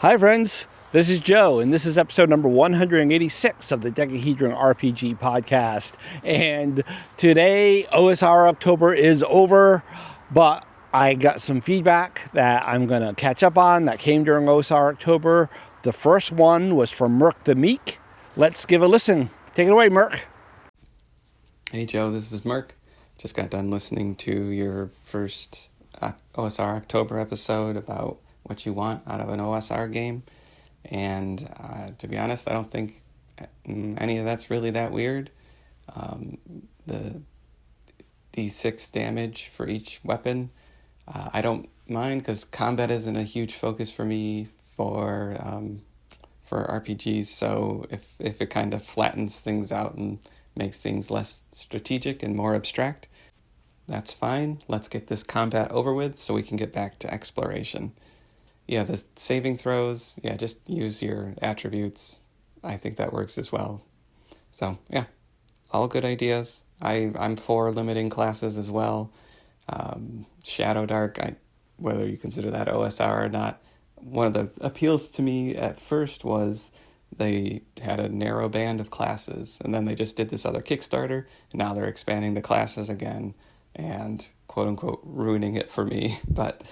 Hi friends, this is Joe, and this is episode number 186 of the Dekahedron RPG podcast. And today, OSR October is over, but I got some feedback that I'm going to catch up on that came during OSR October. The first one was from Mirke the Meek. Let's give a listen. Take it away, Mirke. Hey Joe, this is Mirke. Just got done listening to your first OSR October episode about what you want out of an OSR game. And to be honest, I don't think any of that's really that weird. The D6 damage for each weapon, I don't mind because combat isn't a huge focus for me for RPGs. So if it kind of flattens things out and makes things less strategic and more abstract, that's fine. Let's get this combat over with so we can get back to exploration. Yeah, the saving throws, just use your attributes. I think that works as well. So, yeah, all good ideas. I'm for limiting classes as well. Shadow Dark, whether you consider that OSR or not, one of the appeals to me at first was they had a narrow band of classes, and then they just did this other Kickstarter, and now they're expanding the classes again and quote-unquote ruining it for me. But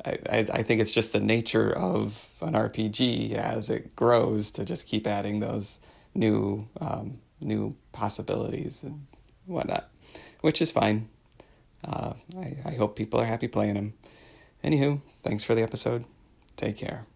I think it's just the nature of an RPG as it grows to just keep adding those new possibilities and whatnot, which is fine. I hope people are happy playing them. Anywho, thanks for the episode. Take care.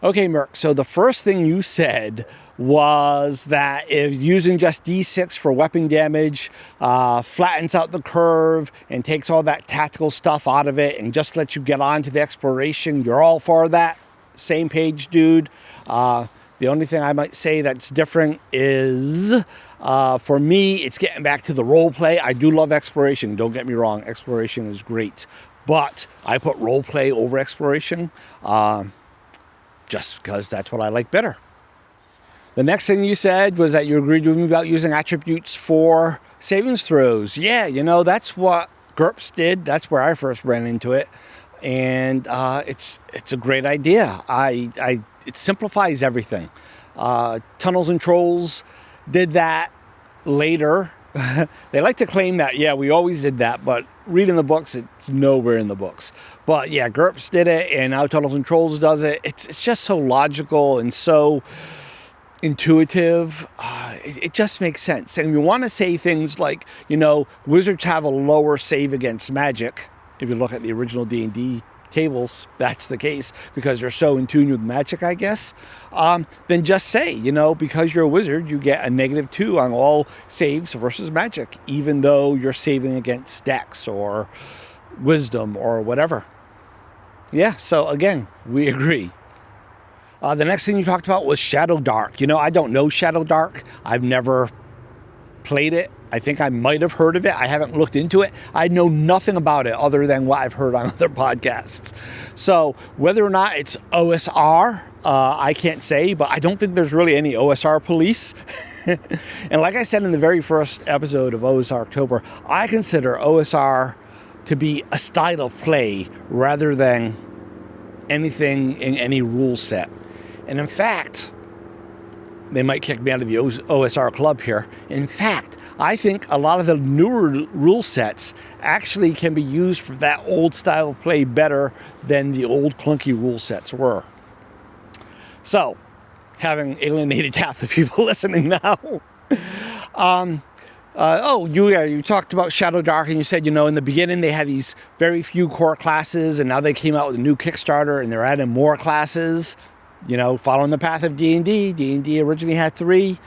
Okay, Mirke, so the first thing you said was that if using just D6 for weapon damage flattens out the curve and takes all that tactical stuff out of it and just lets you get on to the exploration, you're all for that. Same page, dude. The only thing I might say that's different is, for me, it's getting back to the role play. I do love exploration. Don't get me wrong. Exploration is great. But I put role play over exploration. Just because that's what I like better. The next thing you said was that you agreed with me about using attributes for savings throws. Yeah, that's what GURPS did. That's where I first ran into it. And it's a great idea. It simplifies everything. Tunnels and Trolls did that later. They like to claim that, we always did that, but reading the books, it's nowhere in the books. But yeah, GURPS did it, and now Tunnels and Trolls does it. It's just so logical and so intuitive. It just makes sense. And we want to say things like, wizards have a lower save against magic. If you look at the original D&D tables, that's the case because you're so in tune with magic, I guess. Then just say, because you're a wizard, you get a -2 on all saves versus magic, even though you're saving against dex or wisdom or whatever. Yeah, so again, we agree. The next thing you talked about was Shadow Dark. I don't know Shadow Dark. I've never played it. I think I might have heard of it. I haven't looked into it. I know nothing about it other than what I've heard on other podcasts. So whether or not it's OSR, I can't say, but I don't think there's really any OSR police. And like I said in the very first episode of OSR October, I consider OSR to be a style of play rather than anything in any rule set. And in fact, they might kick me out of the OSR club here. In fact, I think a lot of the newer rule sets actually can be used for that old style of play better than the old clunky rule sets were. So, having alienated half the people listening now. You talked about Shadow Dark, and you said, in the beginning they had these very few core classes, and now they came out with a new Kickstarter, and they're adding more classes. Following the path of D&D. D&D originally had 3.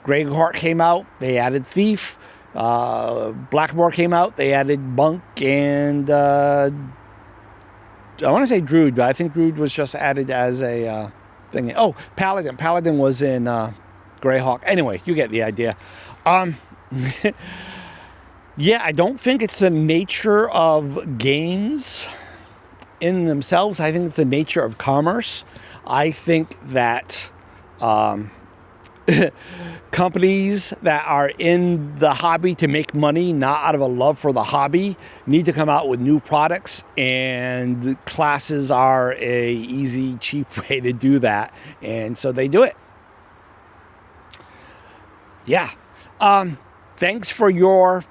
Greyheart came out, they added Thief. Blackmoor came out, they added Monk, and I want to say Druid, but I think Druid was just added as a thing. Oh, Paladin. Paladin was in Greyhawk. Anyway, you get the idea. Yeah, I don't think it's the nature of games in themselves. I think it's the nature of commerce. I think that companies that are in the hobby to make money, not out of a love for the hobby, need to come out with new products, and classes are a easy, cheap way to do that, and so they do it. Yeah. Thanks for your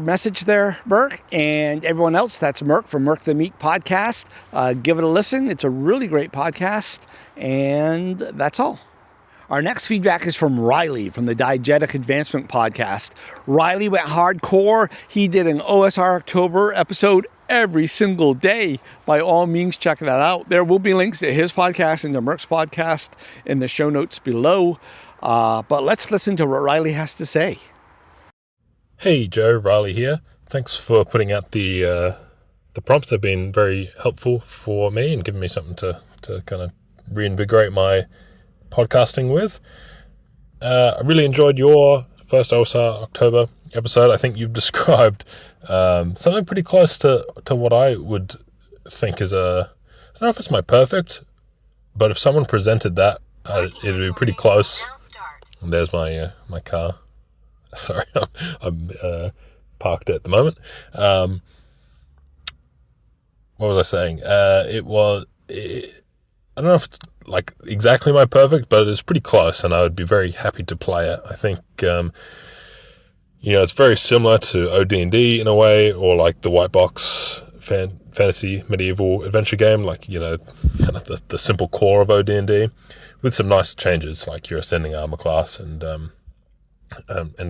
message there, Mirke, and everyone else. That's Mirke from Mirke the Meek podcast. Give it a listen. It's a really great podcast, and that's all. Our next feedback is from Riley from the Diegetic Advancement podcast. Riley went hardcore. He did an OSR October episode every single day. By all means, check that out. There will be links to his podcast and to Mirke's podcast in the show notes below. But let's listen to what Riley has to say. Hey Joe, Riley here. Thanks for putting out the prompts. They've been very helpful for me and giving me something to kind of reinvigorate my podcasting with. I really enjoyed your first OSR October episode. I think you've described something pretty close to what I would think is I don't know if it's my perfect, but if someone presented that, it'd be pretty close. And there's my car. Sorry, I'm parked at the moment. What was I saying? I don't know if it's like exactly my perfect, but it's pretty close, and I would be very happy to play it. I think, it's very similar to OD&D in a way, or like the white box fantasy medieval adventure game, like, kind of the simple core of OD&D, with some nice changes, like your ascending armor class and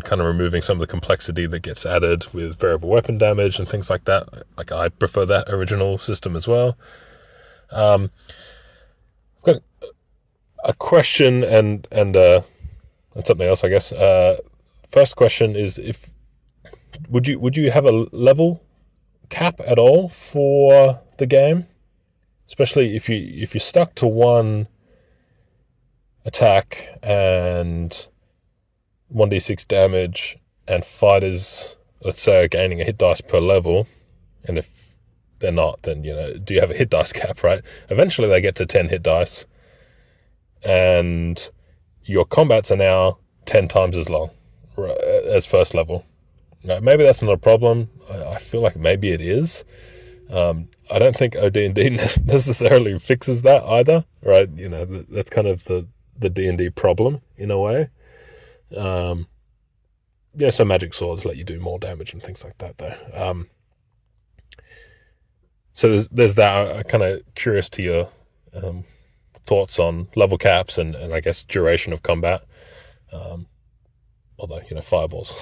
kind of removing some of the complexity that gets added with variable weapon damage and things like that. Like, I prefer that original system as well. I've got a question and something else, I guess. First question is, would you have a level cap at all for the game, especially if you're stuck to one attack and 1d6 damage, and fighters, let's say, are gaining a hit dice per level, and if they're not, then, do you have a hit dice cap, right? Eventually they get to 10 hit dice, and your combats are now 10 times as long as first level. Now, maybe that's not a problem. I feel like maybe it is. I don't think OD&D necessarily fixes that either, right? That's kind of the D&D problem in a way. So magic swords let you do more damage and things like that, though. So there's that. I'm kind of curious to your thoughts on level caps and I guess duration of combat. Although, fireballs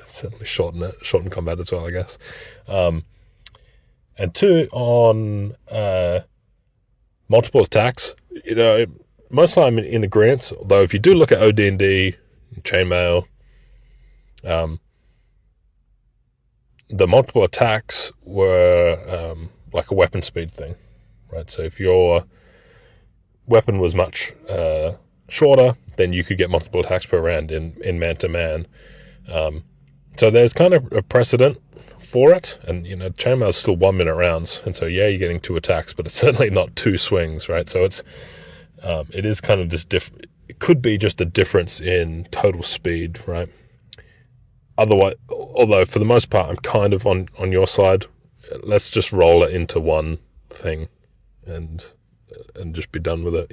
certainly shorten combat as well, I guess. And two, on multiple attacks, most of the time in agreement, although if you do look at OD&D, chainmail, the multiple attacks were like a weapon speed thing, right? So if your weapon was much shorter, then you could get multiple attacks per round in man-to-man. So there's kind of a precedent for it, and chainmail is still 1 minute rounds, and so you're getting 2 attacks, but it's certainly not 2 swings, right? So it is kind of just different. It could be just a difference in total speed, right? Otherwise, although for the most part, I'm kind of on your side. Let's just roll it into one thing, and just be done with it.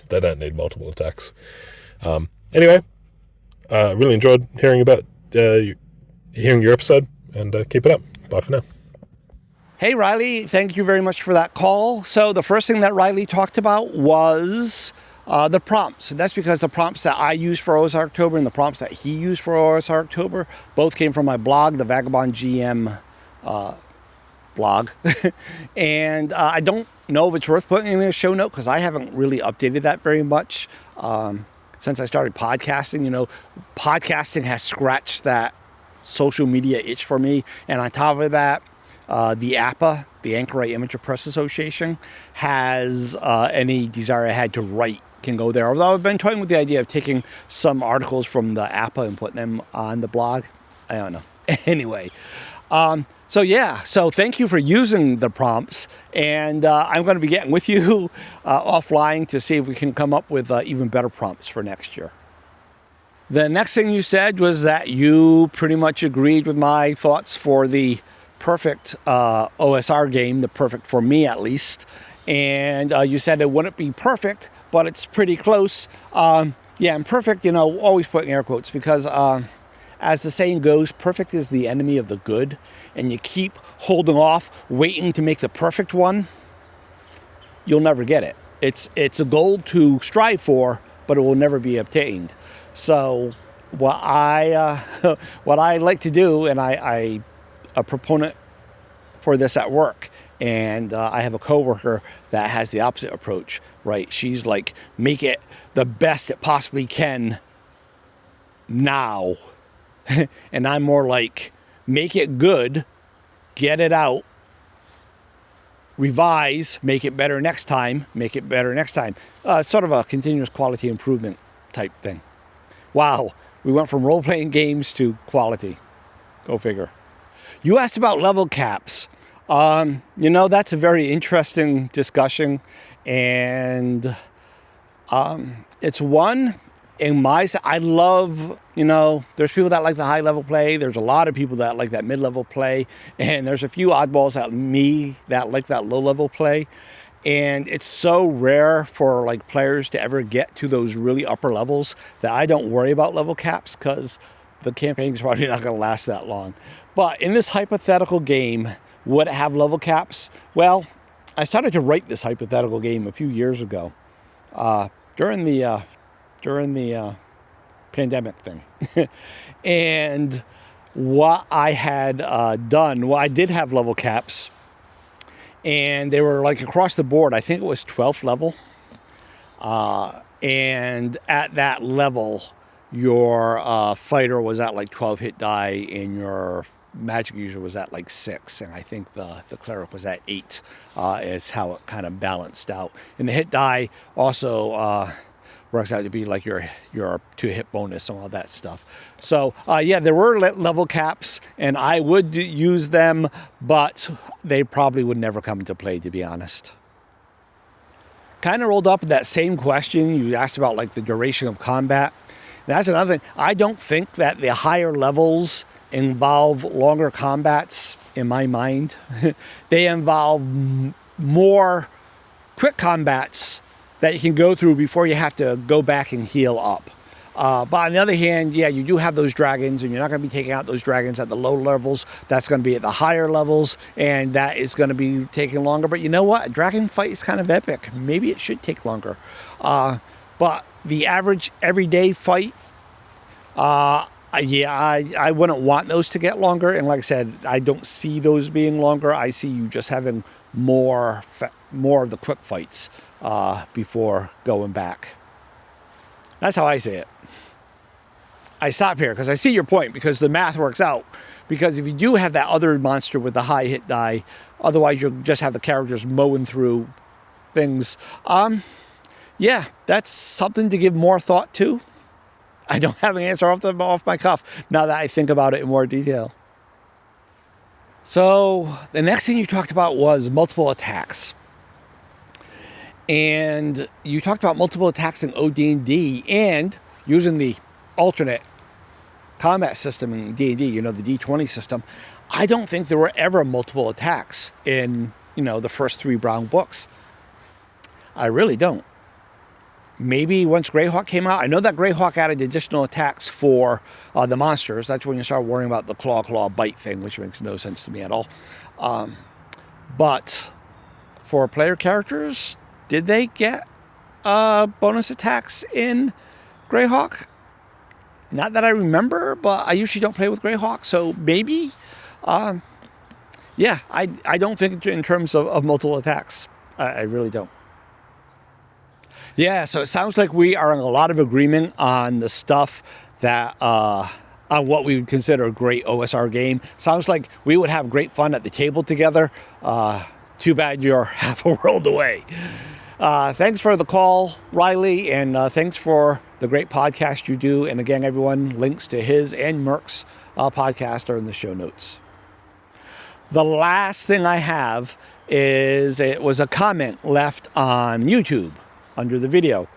They don't need multiple attacks. Anyway, really enjoyed hearing your episode, and keep it up. Bye for now. Hey, Riley, thank you very much for that call. So the first thing that Riley talked about was the prompts. And that's because the prompts that I use for OSR October and the prompts that he used for OSR October both came from my blog, the Vagabond GM blog. And I don't know if it's worth putting in a show note because I haven't really updated that very much since I started podcasting. Podcasting has scratched that social media itch for me. And on top of that, the APA, the Anchorite Imager Press Association, has any desire I had to write can go there. Although I've been toying with the idea of taking some articles from the APA and putting them on the blog. I don't know. Anyway, So thank you for using the prompts, and I'm going to be getting with you offline to see if we can come up with even better prompts for next year. The next thing you said was that you pretty much agreed with my thoughts for the perfect OSR game, the perfect for me at least, and you said it wouldn't be perfect, but it's pretty close. And perfect, always put in air quotes, because as the saying goes, perfect is the enemy of the good, and you keep holding off, waiting to make the perfect one, you'll never get it. It's a goal to strive for, but it will never be obtained. So what I like to do, and I a proponent for this at work, and I have a coworker that has the opposite approach, right? She's like, make it the best it possibly can now. And I'm more like, make it good, get it out, revise, make it better next time, make it better next time. Sort of a continuous quality improvement type thing. Wow, we went from role-playing games to quality. Go figure. You asked about level caps. That's a very interesting discussion, and it's one in I love, there's people that like the high level play. There's a lot of people that like that mid-level play, and there's a few oddballs like me that like that low-level play. And it's so rare for like players to ever get to those really upper levels that I don't worry about level caps, because the campaign's probably not going to last that long. But in this hypothetical game, would it have level caps? Well, I started to write this hypothetical game a few years ago during the pandemic thing. And what I had done, well, I did have level caps, and they were like across the board. I think it was 12th level. And at that level, your fighter was at like 12 hit die, and your magic user was at like 6. And I think the cleric was at 8, is how it kind of balanced out. And the hit die also works out to be like your 2 hit bonus and all that stuff. So there were level caps, and I would use them, but they probably would never come into play, to be honest. Kind of rolled up that same question you asked about, like the duration of combat. That's another thing. I don't think that the higher levels involve longer combats in my mind. They involve more quick combats that you can go through before you have to go back and heal up. But on the other hand, you do have those dragons, and you're not going to be taking out those dragons at the low levels. That's going to be at the higher levels, and that is going to be taking longer. But you know what? A dragon fight is kind of epic. Maybe it should take longer. But the average everyday fight, I wouldn't want those to get longer. And like I said, I don't see those being longer. I see you just having more of the quick fights before going back. That's how I see it. I stop here because I see your point, because the math works out. Because if you do have that other monster with the high hit die, otherwise you'll just have the characters mowing through things. That's something to give more thought to. I don't have an answer off my cuff now that I think about it in more detail. So the next thing you talked about was multiple attacks. And you talked about multiple attacks in OD&D and using the alternate combat system in D&D, the D20 system. I don't think there were ever multiple attacks in, the first 3 Brown books. I really don't. Maybe once Greyhawk came out. I know that Greyhawk added additional attacks for the monsters. That's when you start worrying about the claw, bite thing, which makes no sense to me at all. But for player characters, did they get bonus attacks in Greyhawk? Not that I remember, but I usually don't play with Greyhawk, so maybe. I don't think in terms of multiple attacks. I really don't. Yeah, so it sounds like we are in a lot of agreement on the stuff that, on what we would consider a great OSR game. Sounds like we would have great fun at the table together. Too bad you're half a world away. Thanks for the call, Riley, and thanks for the great podcast you do. And again, everyone, links to his and Mirk's podcast are in the show notes. The last thing I have is it was a comment left on YouTube under the video.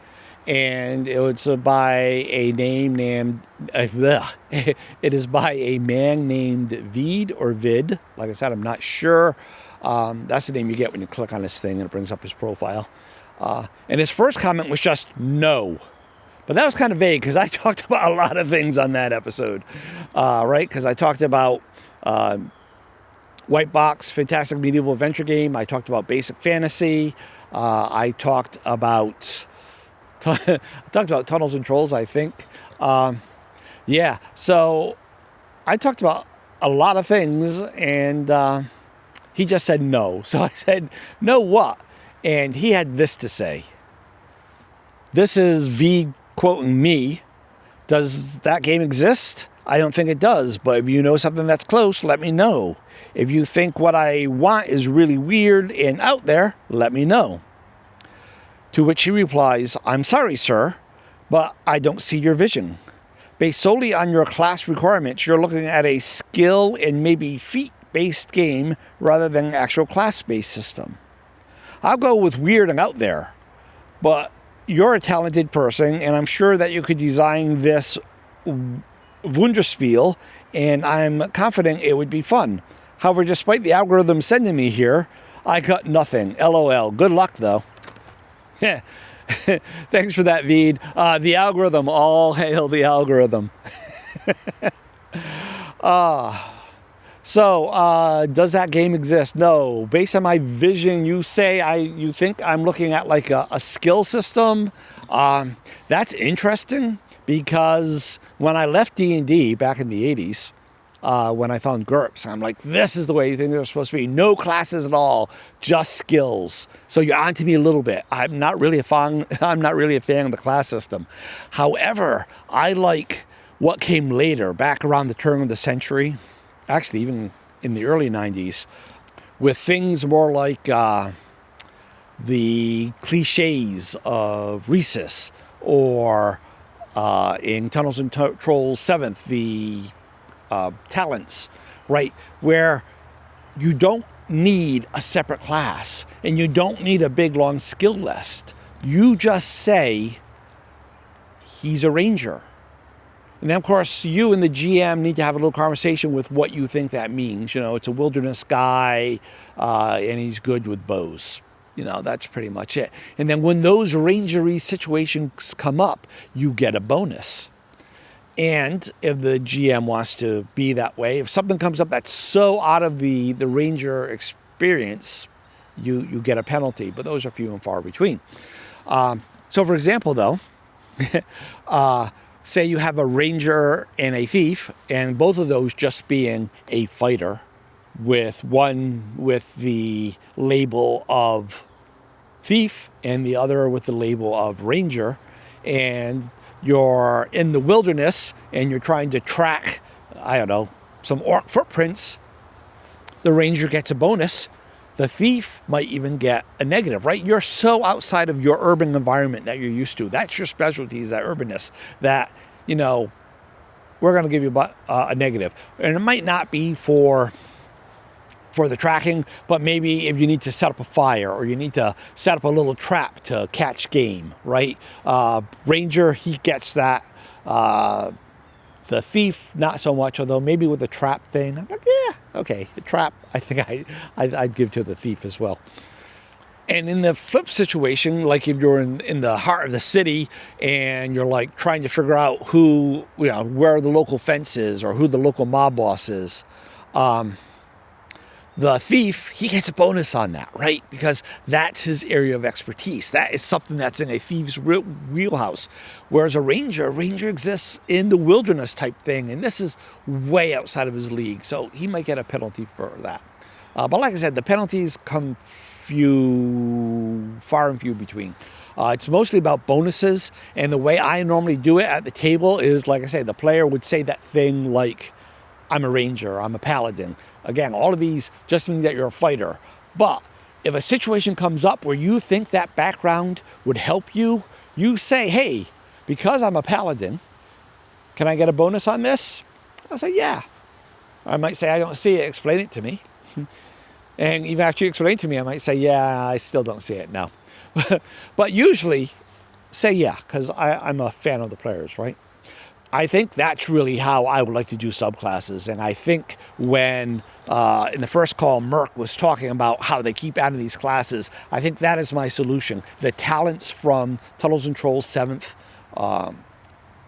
And it was by a name named, it is by a man named Vid or Vid. Like I said, I'm not sure. That's the name you get when you click on this thing and it brings up his profile. And his first comment was just no. But that was kind of vague because I talked about a lot of things on that episode, right? Because I talked about White Box, fantastic medieval adventure game. I talked about basic fantasy. I talked about Tunnels and Trolls, I think. Yeah, so I talked about a lot of things, and he just said no. So I said, no what? And he had this to say. This is V quoting me. Does that game exist? I don't think it does, but if you know something that's close, let me know. If you think what I want is really weird and out there, let me know. To which he replies, I'm sorry, sir, but I don't see your vision. Based solely on your class requirements, you're looking at a skill and maybe feat-based game rather than an actual class-based system. I'll go with weird and out there, but you're a talented person, and I'm sure that you could design this Wunderspiel, and I'm confident it would be fun. However, despite the algorithm sending me here, I got nothing. LOL. Good luck, though. Yeah. Thanks for that, Vid. The algorithm. All hail the algorithm. So, does that game exist? No. Based on my vision, you think I'm looking at like a skill system. That's interesting because when I left D&D back in the 80s, when I found GURPS, I'm like, this is the way you think they're supposed to be. No classes at all, just skills. So you're onto me a little bit. I'm not really a fan of the class system. However, I like what came later, back around the turn of the century. Actually, even in the early 90s, with things more like the cliches of Rhesus, or in Tunnels and Trolls 7th, the talents, right? Where you don't need a separate class and you don't need a big, long skill list. You just say, he's a ranger. And then, of course, you and the GM need to have a little conversation with what you think that means. You know, it's a wilderness guy, and he's good with bows. You know, that's pretty much it. And then when those rangery situations come up, you get a bonus. And if the GM wants to be that way, if something comes up that's so out of the ranger experience, you get a penalty. But those are few and far between. So, for example, though, say you have a ranger and a thief, and both of those just being a fighter, with one with the label of thief and the other with the label of ranger, and you're in the wilderness and you're trying to track, I don't know, some orc footprints, the ranger gets a bonus. The thief might even get a negative, right? You're so outside of your urban environment that you're used to. That's your specialty, is that urbanness, that, you know, we're going to give you a negative. And it might not be for the tracking, but maybe if you need to set up a fire or you need to set up a little trap to catch game, right? Ranger, he gets that. The thief, not so much, although maybe with the trap thing, I'm like, yeah, okay, the trap, I think I'd give to the thief as well. And in the flip situation, like if you're in the heart of the city and you're like trying to figure out who, you know, where the local fence is or who the local mob boss is, the thief, he gets a bonus on that, right? Because that's his area of expertise. That is something that's in a thief's wheelhouse. Whereas a ranger exists in the wilderness type thing, and this is way outside of his league. So he might get a penalty for that. But like I said, the penalties come far and few between. It's mostly about bonuses, and the way I normally do it at the table is, like I say, the player would say that thing like, I'm a ranger, I'm a paladin. Again, all of these just mean that you're a fighter. But if a situation comes up where you think that background would help you, you say, hey, because I'm a paladin, can I get a bonus on this? I'll say, yeah. I might say, I don't see it, explain it to me. And even after you explain to me, I might say, yeah, I still don't see it. No. But usually say yeah, because I'm a fan of the players, right? I think that's really how I would like to do subclasses. And I think when in the first call, Mirke was talking about how they keep adding these classes, I think that is my solution. The talents from Tunnels and Trolls 7th,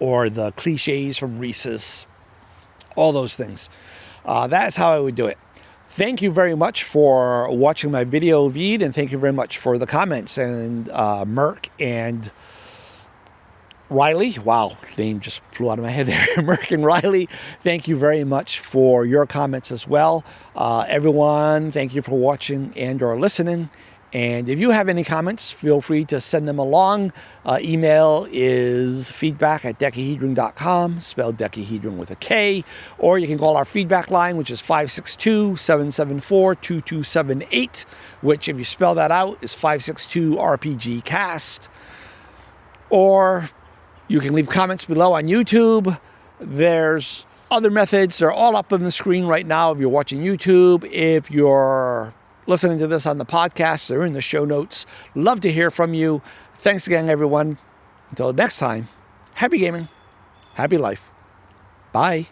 or the cliches from Rhesus, all those things. That's how I would do it. Thank you very much for watching my video feed, and thank you very much for the comments. And Mirke and Riley, wow, name just flew out of my head there. Mirke and Riley, thank you very much for your comments as well. Everyone, thank you for watching and or listening. And if you have any comments, feel free to send them along. Email is feedback@dekahedron.com, spelled dekahedron with a K. Or you can call our feedback line, which is 562-774-2278, which, if you spell that out, is 562-RPG-CAST. Or you can leave comments below on YouTube. There's other methods. They're all up on the screen right now if you're watching YouTube. If you're listening to this on the podcast, they're in the show notes. Love to hear from you. Thanks again, everyone. Until next time, happy gaming, happy life. Bye.